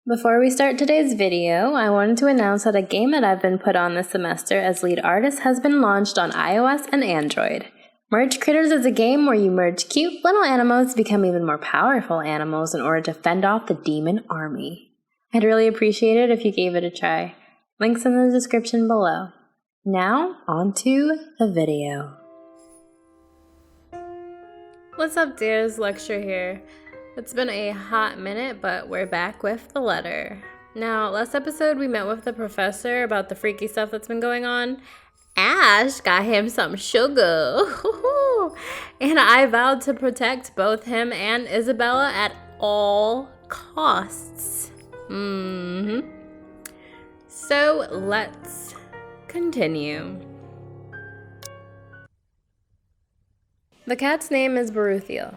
Before we start today's video, I wanted to announce that a game that I've been put on this semester as lead artist has been launched on iOS and Android. Merge Critters is a game where you merge cute little animals to become even more powerful animals in order to fend off the demon army. I'd really appreciate it if you gave it a try. Links in the description below. Now, on to the video. What's up, dears? Lehxra here. It's been a hot minute, but we're back with the letter. Now, last episode we met with the professor about the freaky stuff that's been going on. Ash got him some sugar. And I vowed to protect both him and Isabella at all costs. So let's continue. The cat's name is girrlllll.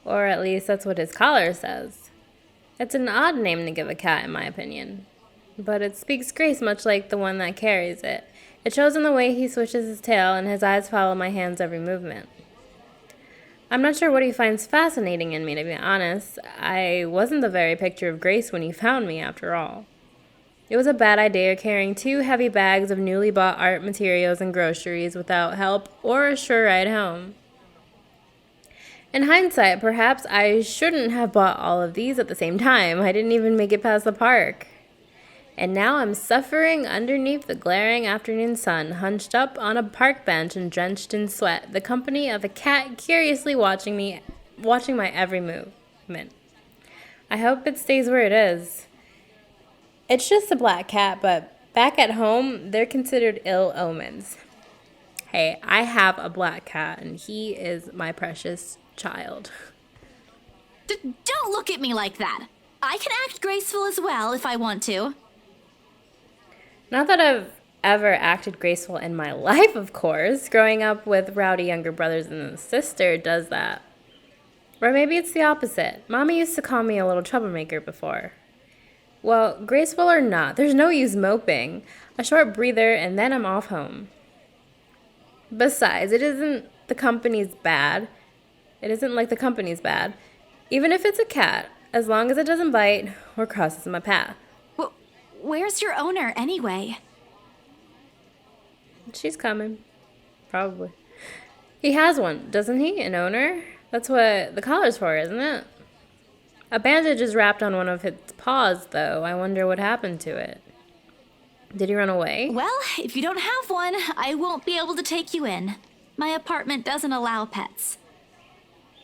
Or at least that's what his collar says. It's an odd name to give a cat, in my opinion. But it speaks grace much like the one that carries it. It shows in the way he swishes his tail and his eyes follow my hand's every movement. I'm not sure what he finds fascinating in me, to be honest. I wasn't the very picture of grace when he found me, after all. It was a bad idea carrying 2 heavy bags of newly bought art materials and groceries without help or a sure ride home. In hindsight, perhaps I shouldn't have bought all of these at the same time. I didn't even make it past the park. And now I'm suffering underneath the glaring afternoon sun, hunched up on a park bench and drenched in sweat, the company of a cat curiously watching my every movement. I hope it stays where it is. It's just a black cat, but back at home, they're considered ill omens. Hey, I have a black cat, and he is my precious child. Don't look at me like that. I can act graceful as well if I want to. Not that I've ever acted graceful in my life, of course. Growing up with rowdy younger brothers and a sister does that. Or maybe it's the opposite. Mommy used to call me a little troublemaker before. Well, graceful or not, there's no use moping. A short breather and then I'm off home. Besides, it isn't like the company's bad. Even if it's a cat, as long as it doesn't bite or crosses my path. Well, where's your owner anyway? She's coming. Probably. He has one, doesn't he? An owner? That's what the collar's for, isn't it? A bandage is wrapped on one of its paws, though. I wonder what happened to it. Did he run away? Well, if you don't have one, I won't be able to take you in. My apartment doesn't allow pets.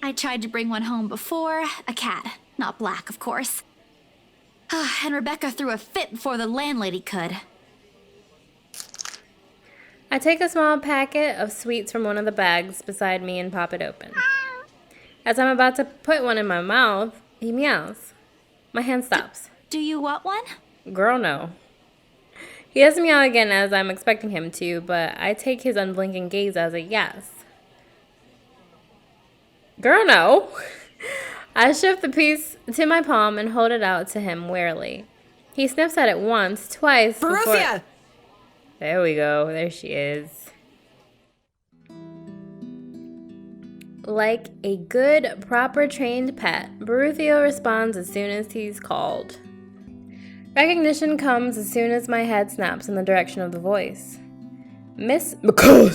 I tried to bring one home before, a cat. Not black, of course. And Rebecca threw a fit before the landlady could. I take a small packet of sweets from one of the bags beside me and pop it open. As I'm about to put one in my mouth, he meows. My hand stops. Do you want one? Girl, no. He doesn't meow again as I'm expecting him to, but I take his unblinking gaze as a yes. Girl, no. I shift the piece to my palm and hold it out to him warily. He sniffs at it once, twice, Borussia! There we go. There she is. Like a good, proper trained pet, girrlllll responds as soon as he's called. Recognition comes as soon as my head snaps in the direction of the voice. Miss McCall.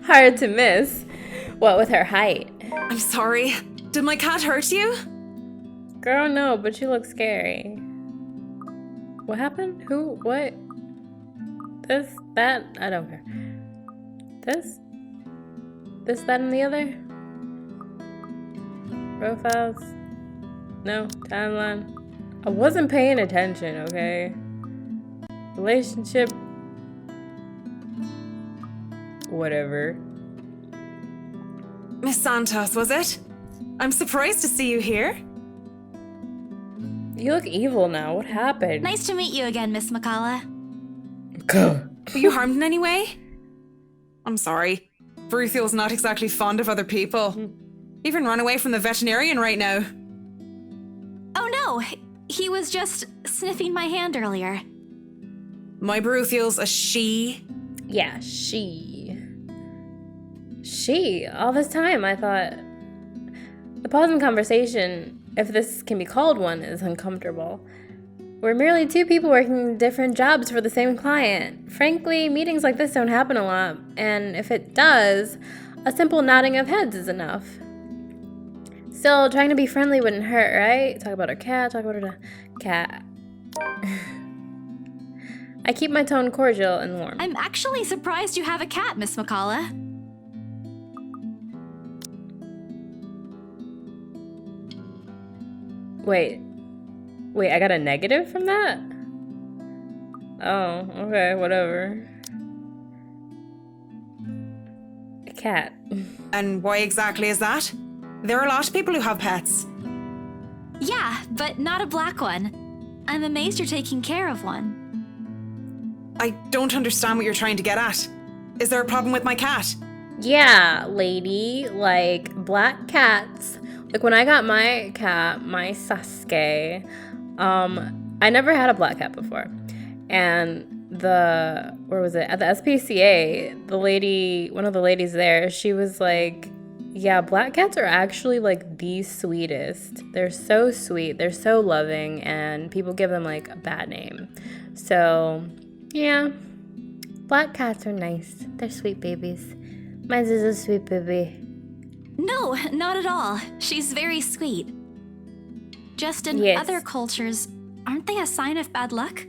Hard to miss. What with her height. I'm sorry. Did my cat hurt you? Girl, no, but you look scary. What happened? Who? What? This? That? I don't care. This? This, that, and the other? Profiles? No. Timeline? I wasn't paying attention, okay? Relationship? Whatever. Miss Santos, was it? I'm surprised to see you here. You look evil now. What happened? Nice to meet you again, Miss McCullough. Were you harmed in any way? I'm sorry. Girrlll's not exactly fond of other people. Even run away from the veterinarian right now. Oh no, he was just sniffing my hand earlier. My girrlll's a she. Yeah, she. All this time, I thought. The pause in conversation if this can be called one, is uncomfortable. We're merely two people working different jobs for the same client. Frankly, meetings like this don't happen a lot, and if it does, a simple nodding of heads is enough. Still, trying to be friendly wouldn't hurt, right? Talk about her cat, talk about her cat. I keep my tone cordial and warm. I'm actually surprised you have a cat, Miss McCullough. Wait, I got a negative from that? Oh, okay, whatever. A cat. And why exactly is that? There are a lot of people who have pets. Yeah, but not a black one. I'm amazed you're taking care of one. I don't understand what you're trying to get at. Is there a problem with my cat? Yeah, lady, like black cats. Like when I got my cat, my Sasuke, I never had a black cat before. And where was it? At the SPCA, the lady, one of the ladies there, she was like, yeah, black cats are actually like the sweetest. They're so sweet, they're so loving, and people give them like a bad name. So, yeah, black cats are nice. They're sweet babies. Mine's is a sweet baby. No, not at all. She's very sweet. Just in Yes. other cultures, aren't they a sign of bad luck?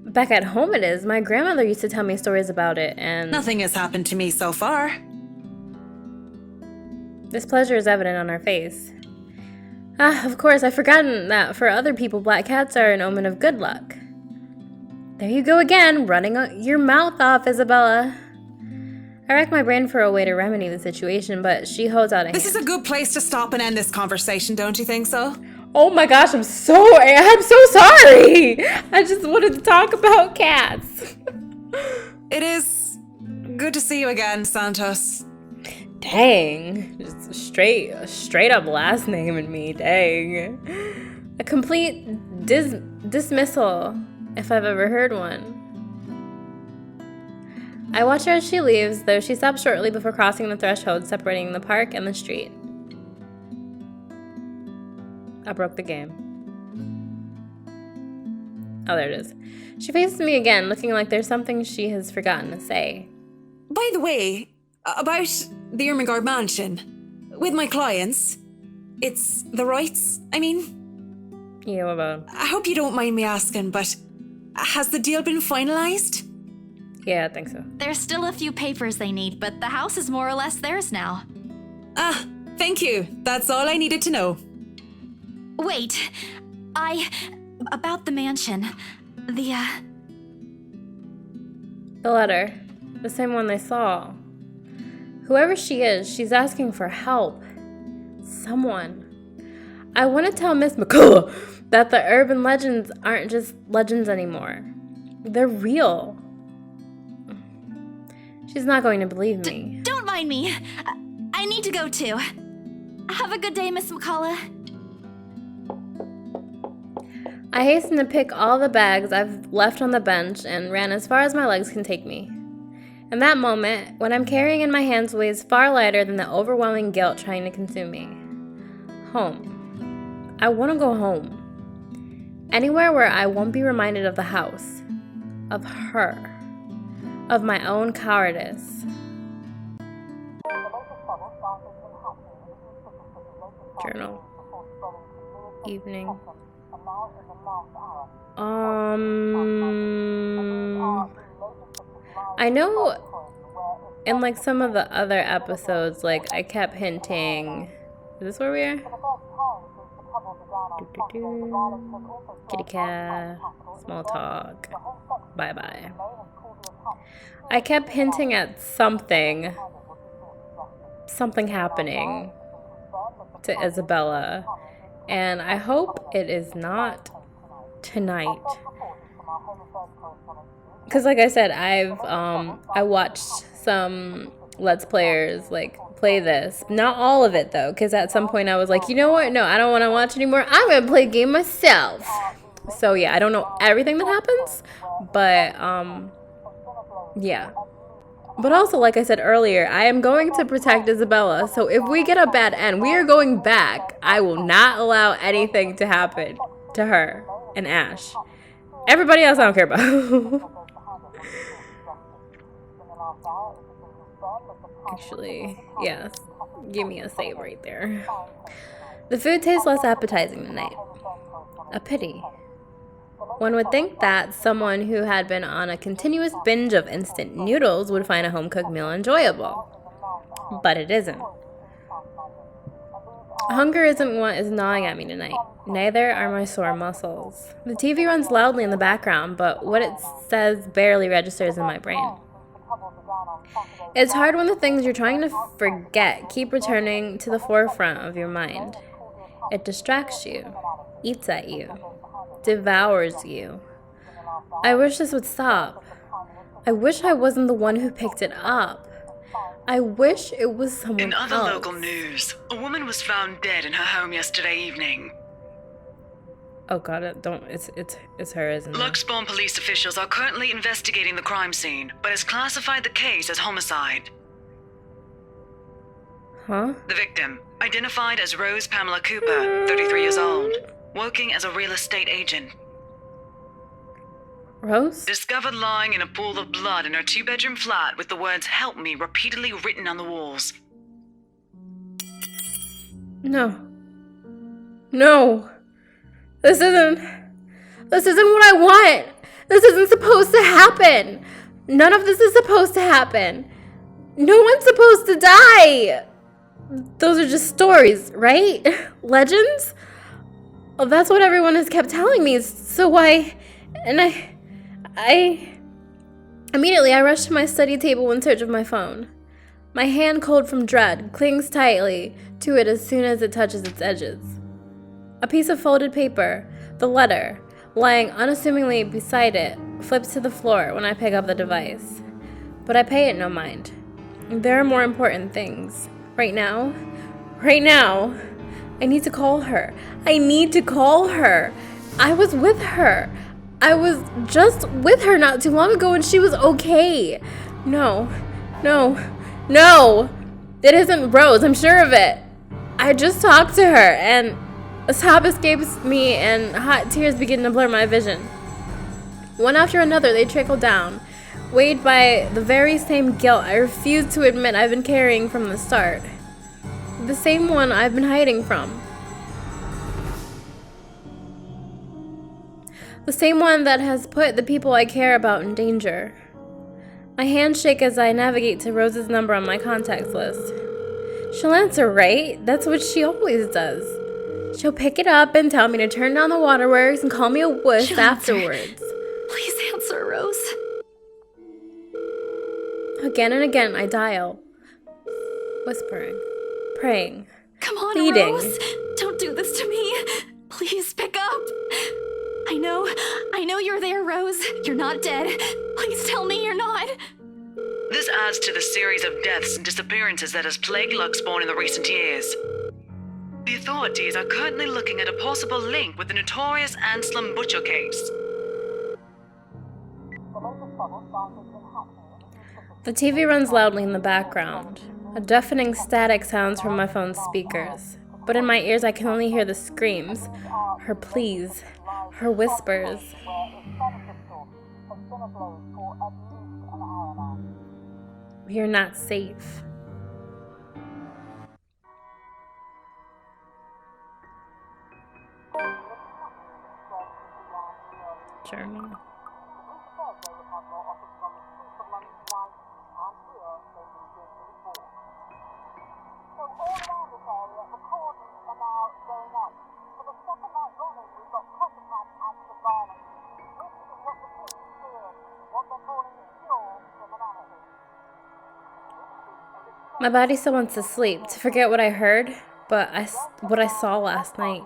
Back at home it is. My grandmother used to tell me stories about it, and Nothing has happened to me so far. displeasure is evident on her face. Ah, of course, I've forgotten that for other people, black cats are an omen of good luck. There you go again, running your mouth off, Isabella. I racked my brain for a way to remedy the situation, but she holds out a hand. This is a good place to stop and end this conversation, don't you think so? Oh my gosh, I'm so sorry. I just wanted to talk about cats. It is good to see you again, Santos. Dang, just straight up last name in me, dang. A complete dismissal, if I've ever heard one. I watch her as she leaves, though she stops shortly before crossing the threshold separating the park and the street. I broke the game. Oh, there it is. She faces me again, looking like there's something she has forgotten to say. By the way, about the Ermengarde mansion, with my clients, it's the rights, I mean? Yeah, what about? I hope you don't mind me asking, but has the deal been finalized? Yeah, I think so. There's still a few papers they need, but the house is more or less theirs now. Ah, thank you. That's all I needed to know. Wait, about the mansion. The letter. The same one they saw. Whoever she is, she's asking for help. Someone. I want to tell Miss McCullough that the urban legends aren't just legends anymore. They're real. She's not going to believe me. Don't mind me. I need to go too. Have a good day, Miss McCullough. I hasten to pick all the bags I've left on the bench and ran as far as my legs can take me. In that moment, what I'm carrying in my hands weighs far lighter than the overwhelming guilt trying to consume me. Home. I want to go home. Anywhere where I won't be reminded of the house. Of her. Of my own cowardice. Journal. Evening. I know in like some of the other episodes, like I kept hinting. Is this where we are? Kitty cat. Small talk. Bye bye. I kept hinting at something happening to Isabella, and I hope it is not tonight. Because like I said, I watched some Let's Players like play this. Not all of it though, because at some point I was like, you know what? No, I don't want to watch anymore. I'm gonna play a game myself. So yeah, I don't know everything that happens, but yeah. But also, like I said earlier, I am going to protect Isabella. So if we get a bad end, we are going back. I will not allow anything to happen to her and Ash. Everybody else I don't care about. Actually, yes. Give me a save right there. The food tastes less appetizing tonight. A pity. One would think that someone who had been on a continuous binge of instant noodles would find a home-cooked meal enjoyable. But it isn't. Hunger isn't what is gnawing at me tonight. Neither are my sore muscles. The TV runs loudly in the background, but what it says barely registers in my brain. It's hard when the things you're trying to forget keep returning to the forefront of your mind. It distracts you, eats at you, devours you. I wish this would stop. I wish I wasn't the one who picked it up. I wish it was someone else. In other local news, a woman was found dead in her home yesterday evening. Oh god, it's her, isn't it? Luxbourne police officials are currently investigating the crime scene, but has classified the case as homicide. Huh? The victim, identified as Rose Pamela Cooper, 33 years old, working as a real estate agent. Rose? Discovered lying in a pool of blood in her two-bedroom flat with the words "Help me" repeatedly written on the walls. No. No. This isn't what I want. This isn't supposed to happen. None of this is supposed to happen. No one's supposed to die. Those are just stories, right? Legends? Well, that's what everyone has kept telling me. So why? And I immediately I rush to my study table in search of my phone. My hand, cold from dread, clings tightly to it as soon as it touches its edges. A piece of folded paper, the letter, lying unassumingly beside it, flips to the floor when I pick up the device. But I pay it no mind. There are more important things. Right now, I need to call her. I need to call her. I was with her. I was just with her not too long ago and she was okay. No. It isn't Rose, I'm sure of it. I just talked to her and a sob escapes me and hot tears begin to blur my vision. One after another, they trickle down, weighed by the very same guilt I refuse to admit I've been carrying from the start. The same one I've been hiding from. The same one that has put the people I care about in danger. My hands shake as I navigate to Rose's number on my contacts list. She'll answer, right? That's what she always does. She'll pick it up and tell me to turn down the waterworks and call me a wuss afterwards. Please answer, Rose. Again and again, I dial. Whispering. Praying. Come on, pleading. Rose. Don't do this to me. Please pick up. I know you're there, Rose. You're not dead. Please tell me you're not. This adds to the series of deaths and disappearances that has plagued Luxbourne in the recent years. The authorities are currently looking at a possible link with the notorious Anselm Butcher case. The TV runs loudly in the background. A deafening static sounds from my phone's speakers. But in my ears I can only hear the screams, her pleas, her whispers. We are not safe. Journey. My body still wants to sleep, to forget what I heard, what I saw last night.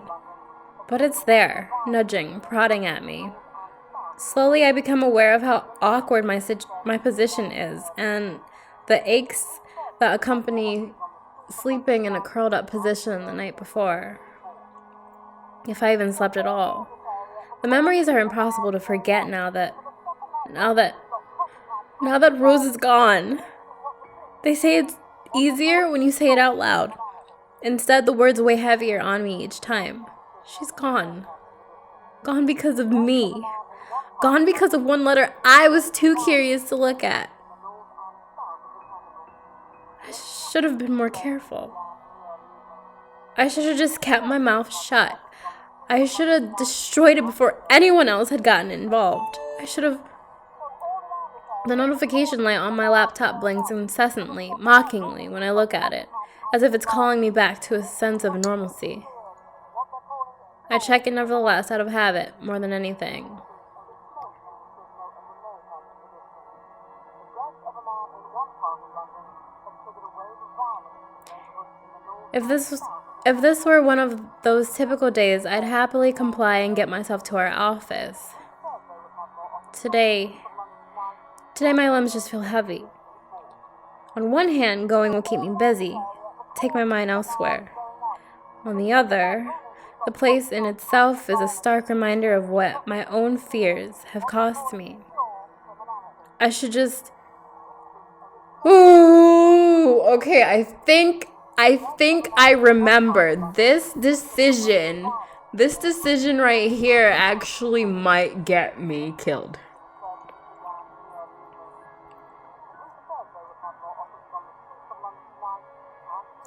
But it's there, nudging, prodding at me. Slowly I become aware of how awkward my position is, and the aches that accompany sleeping in a curled up position the night before. If I even slept at all. The memories are impossible to forget now that Rose is gone. They say it's easier when you say it out loud. Instead, the words weigh heavier on me each time. She's gone. Gone because of me. Gone because of one letter I was too curious to look at. I should have been more careful. I should have just kept my mouth shut. I should have destroyed it before anyone else had gotten involved. I should have... The notification light on my laptop blinks incessantly, mockingly, when I look at it, as if it's calling me back to a sense of normalcy. I check it nevertheless out of habit, more than anything. If this were one of those typical days, I'd happily comply and get myself to our office. Today my limbs just feel heavy. On one hand, going will keep me busy, take my mind elsewhere. On the other, the place in itself is a stark reminder of what my own fears have cost me. I should just... Ooh, okay, I think I remember this decision. This decision right here actually might get me killed.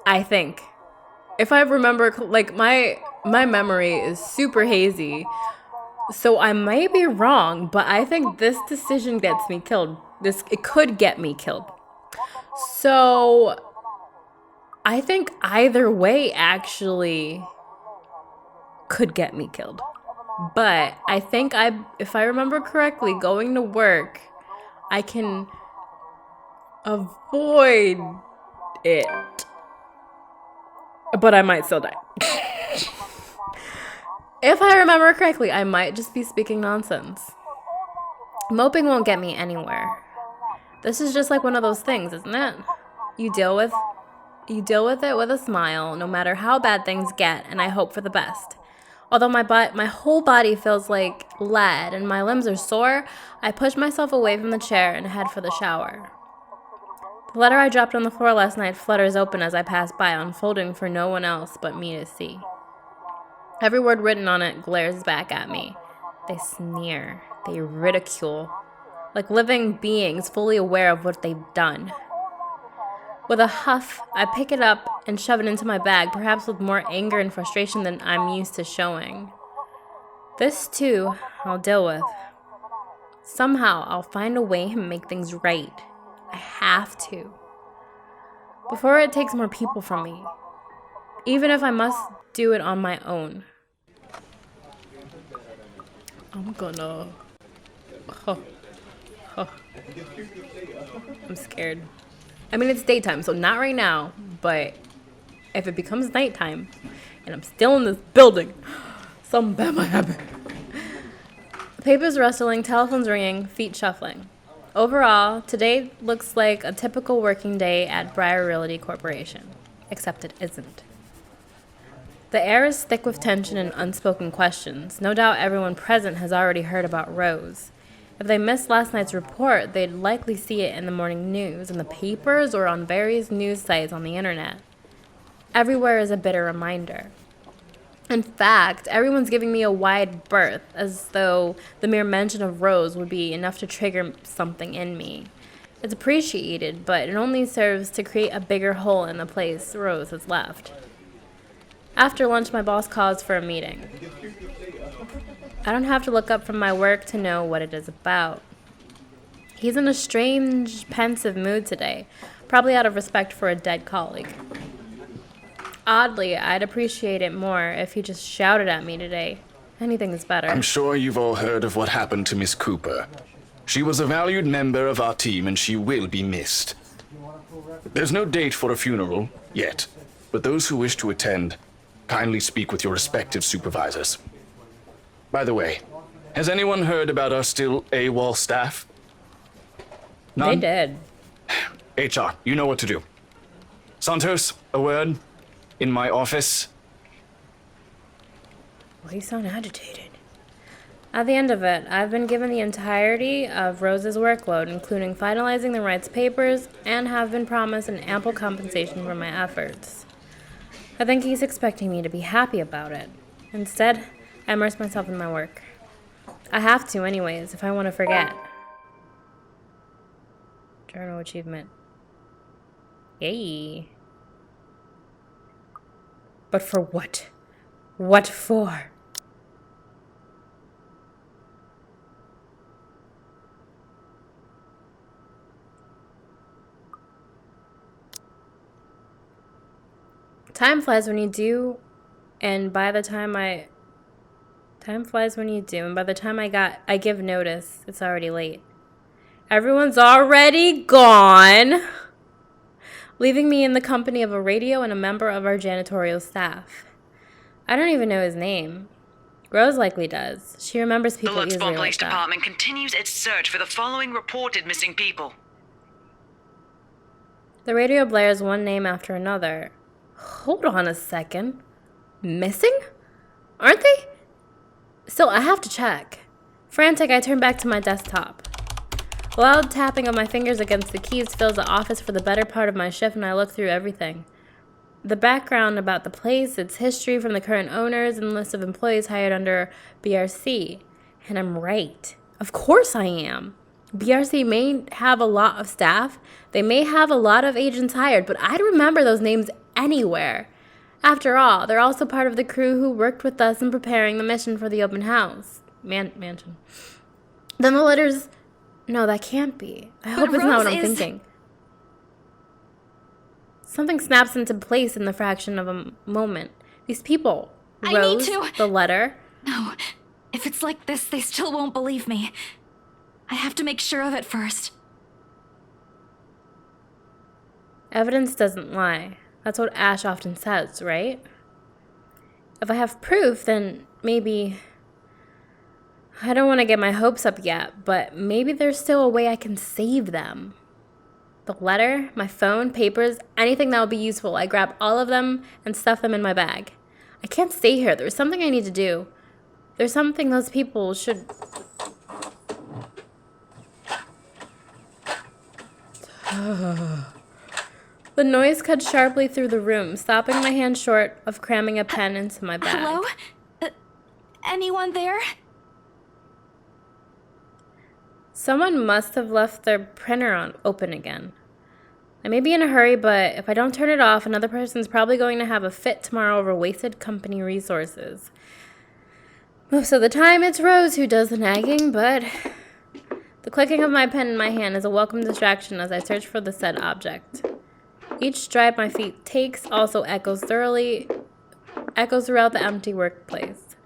I think. If I remember, like, my memory is super hazy, so I might be wrong, but I think this decision gets me killed. It could get me killed. So I think either way actually could get me killed. But I think if I remember correctly, going to work, I can avoid it. But I might still die. If I remember correctly, I might just be speaking nonsense. Moping won't get me anywhere. This is just like one of those things, isn't it? You deal with it with a smile, no matter how bad things get, and I hope for the best. Although my whole body feels like lead and my limbs are sore, I push myself away from the chair and head for the shower. The letter I dropped on the floor last night flutters open as I pass by, unfolding for no one else but me to see. Every word written on it glares back at me. They sneer. They ridicule. Like living beings fully aware of what they've done. With a huff, I pick it up and shove it into my bag, perhaps with more anger and frustration than I'm used to showing. This, too, I'll deal with. Somehow, I'll find a way to make things right. I have to. Before it takes more people from me. Even if I must do it on my own. I'm gonna... I'm scared. I mean, it's daytime, so not right now. But if it becomes nighttime, and I'm still in this building, something bad might happen. Papers rustling, telephones ringing, feet shuffling. Overall, today looks like a typical working day at Briar Realty Corporation, except it isn't. The air is thick with tension and unspoken questions. No doubt everyone present has already heard about Rose. If they missed last night's report, they'd likely see it in the morning news, in the papers, or on various news sites on the internet. Everywhere is a bitter reminder. In fact, everyone's giving me a wide berth, as though the mere mention of Rose would be enough to trigger something in me. It's appreciated, but it only serves to create a bigger hole in the place Rose has left. After lunch, my boss calls for a meeting. I don't have to look up from my work to know what it is about. He's in a strange, pensive mood today, probably out of respect for a dead colleague. Oddly, I'd appreciate it more if he just shouted at me today. Anything is better. I'm sure you've all heard of what happened to Miss Cooper. She was a valued member of our team and she will be missed. There's no date for a funeral, yet, but those who wish to attend, kindly speak with your respective supervisors. By the way, has anyone heard about our still AWOL staff? None? They did. HR, you know what to do. Santos, a word? In my office. Why you sound agitated? At the end of it, I've been given the entirety of Rose's workload, including finalizing the rights papers, and have been promised an ample compensation for my efforts. I think he's expecting me to be happy about it. Instead, I immerse myself in my work. I have to anyways, if I want to forget. Journal achievement. Yay. But for what? What for? Time flies when you do, and by the time I give notice, it's already late. Everyone's already gone, leaving me in the company of a radio and a member of our janitorial staff. I don't even know his name. Rose likely does. She remembers people The easily Luxbourne like Police that. Department continues its search for the following reported missing people. The radio blares one name after another. Hold on a second. Missing? Aren't they? Still, I have to check. Frantic, I turn back to my desktop. The loud tapping of my fingers against the keys fills the office for the better part of my shift, and I look through everything. The background about the place, its history from the current owners, and list of employees hired under BRC. And I'm right. Of course I am. BRC may have a lot of staff. They may have a lot of agents hired, but I'd remember those names anywhere. After all, they're also part of the crew who worked with us in preparing the mission for the open house. Mansion. Then the letters... No, that can't be. I hope it's not what I'm thinking. Something snaps into place in the fraction of a moment. These people. Rose, the letter. No, if it's like this, they still won't believe me. I have to make sure of it first. Evidence doesn't lie. That's what Ash often says, right? If I have proof, then maybe... I don't want to get my hopes up yet, but maybe there's still a way I can save them. The letter, my phone, papers, anything that will be useful. I grab all of them and stuff them in my bag. I can't stay here. There's something I need to do. There's something those people should... The noise cut sharply through the room, stopping my hand short of cramming a pen into my bag. Hello? Anyone there? Someone must have left their printer open again. I may be in a hurry, but if I don't turn it off, another person's probably going to have a fit tomorrow over wasted company resources. Most of the time, it's Rose who does the nagging, but the clicking of my pen in my hand is a welcome distraction as I search for the said object. Each stride my feet takes also echoes throughout the empty workplace.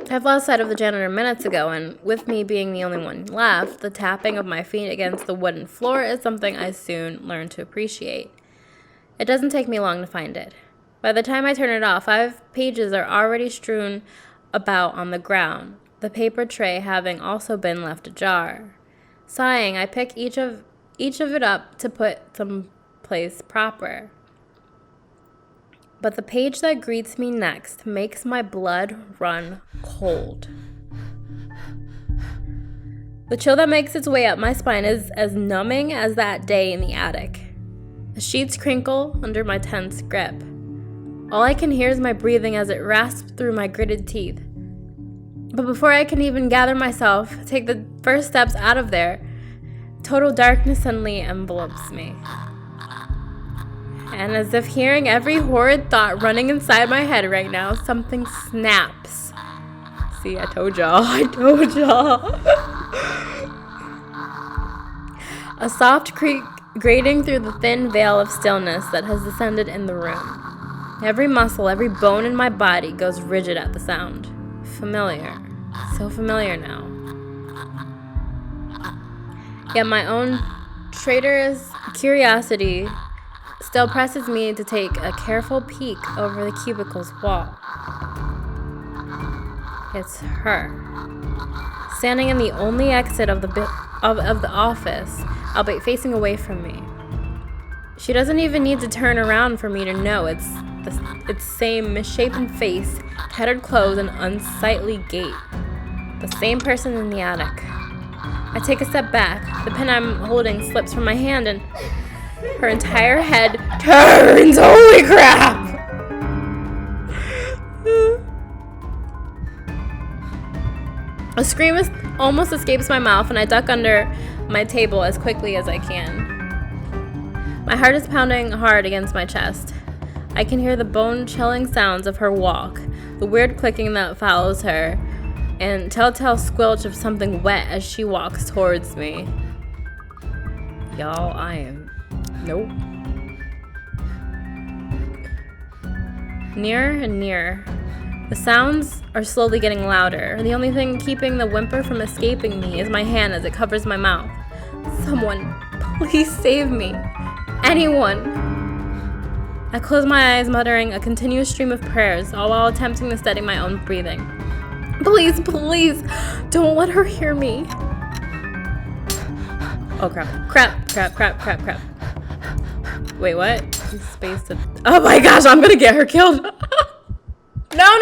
I've lost sight of the janitor minutes ago, and with me being the only one left, the tapping of my feet against the wooden floor is something I soon learned to appreciate. It doesn't take me long to find it. By the time I turn it off, 5 pages are already strewn about on the ground, the paper tray having also been left ajar. Sighing, I pick each of it up to put someplace proper. But the page that greets me next makes my blood run cold. The chill that makes its way up my spine is as numbing as that day in the attic. The sheets crinkle under my tense grip. All I can hear is my breathing as it rasps through my gritted teeth. But before I can even gather myself, take the first steps out of there, total darkness suddenly envelopes me. And as if hearing every horrid thought running inside my head right now, something snaps. See, I told y'all. A soft creak grating through the thin veil of stillness that has descended in the room. Every muscle, every bone in my body goes rigid at the sound. Familiar. So familiar now. Yet my own traitorous curiosity still presses me to take a careful peek over the cubicle's wall. It's her, standing in the only exit of the office, albeit facing away from me. She doesn't even need to turn around for me to know it's the same misshapen face, tattered clothes, and unsightly gait. The same person in the attic. I take a step back. The pen I'm holding slips from my hand and her entire head turns. Holy crap! A scream almost escapes my mouth and I duck under my table as quickly as I can. My heart is pounding hard against my chest. I can hear the bone-chilling sounds of her walk, the weird clicking that follows her, and telltale squelch of something wet as she walks towards me. Y'all, I am... Nope. Nearer and nearer. The sounds are slowly getting louder. The only thing keeping the whimper from escaping me is my hand as it covers my mouth. Someone, please save me. Anyone. I close my eyes, muttering a continuous stream of prayers, all while attempting to steady my own breathing. Please, please, don't let her hear me. Oh crap. Crap. Wait, what? Space to... Oh my gosh, I'm gonna get her killed. No.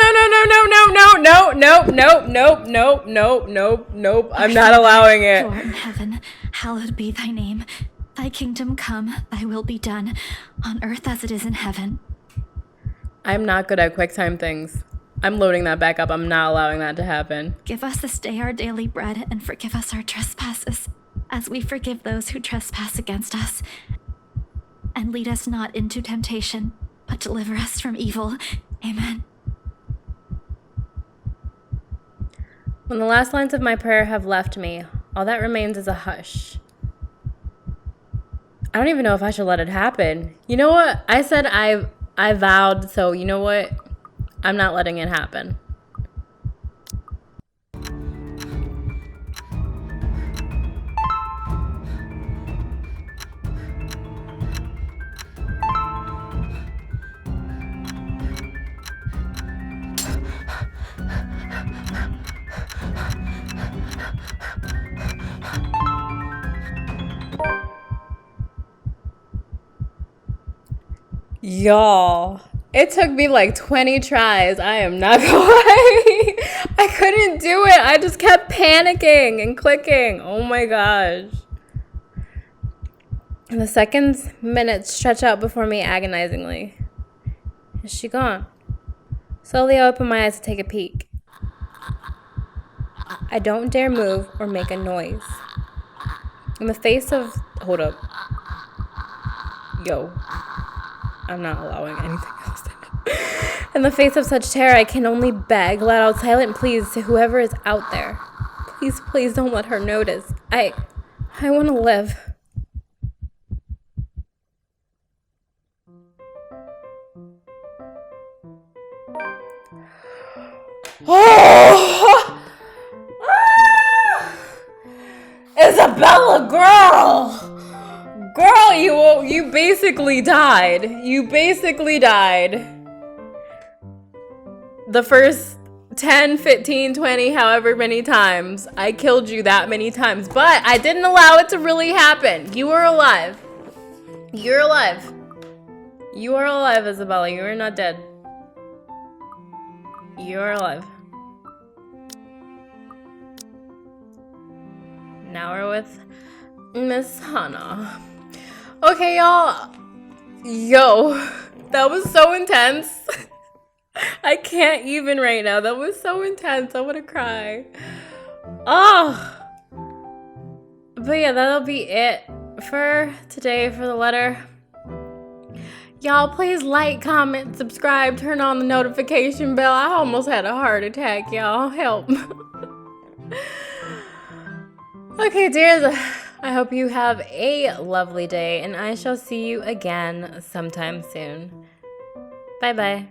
I'm not allowing it. Who art in heaven, hallowed be thy name. Thy kingdom come, thy will be done, on earth as it is in heaven. I'm not good at QuickTime things. I'm loading that back up. I'm not allowing that to happen. Give us this day our daily bread, and forgive us our trespasses, as we forgive those who trespass against us. And lead us not into temptation, but deliver us from evil. Amen. When the last lines of my prayer have left me, all that remains is a hush. I don't even know if I should let it happen. You know what? I said I vowed, so you know what? I'm not letting it happen. Y'all, it took me like 20 tries. I am not gonna lie. I couldn't do it. I just kept panicking and clicking. Oh my gosh. And the seconds, minutes stretch out before me agonizingly. Is she gone? Slowly I open my eyes to take a peek. I don't dare move or make a noise. In the face of... Hold up. Yo. I'm not allowing anything else to happen. In the face of such terror, I can only beg, let out silent pleas to whoever is out there. Please, please don't let her notice. I want to live. Oh! Isabella, girl! Girl, you basically died. You basically died. The first 10, 15, 20, however many times. I killed you that many times. But I didn't allow it to really happen. You are alive. You're alive. You are alive, Isabella. You are not dead. You are alive. Now we're with Miss Hannah. Okay, y'all. Yo, that was so intense. I can't even right now. That was so intense. I want to cry. Oh. But yeah, that'll be it for today for the letter. Y'all, please like, comment, subscribe, turn on the notification bell. I almost had a heart attack, y'all. Help. Okay, dears. I hope you have a lovely day, and I shall see you again sometime soon. Bye-bye.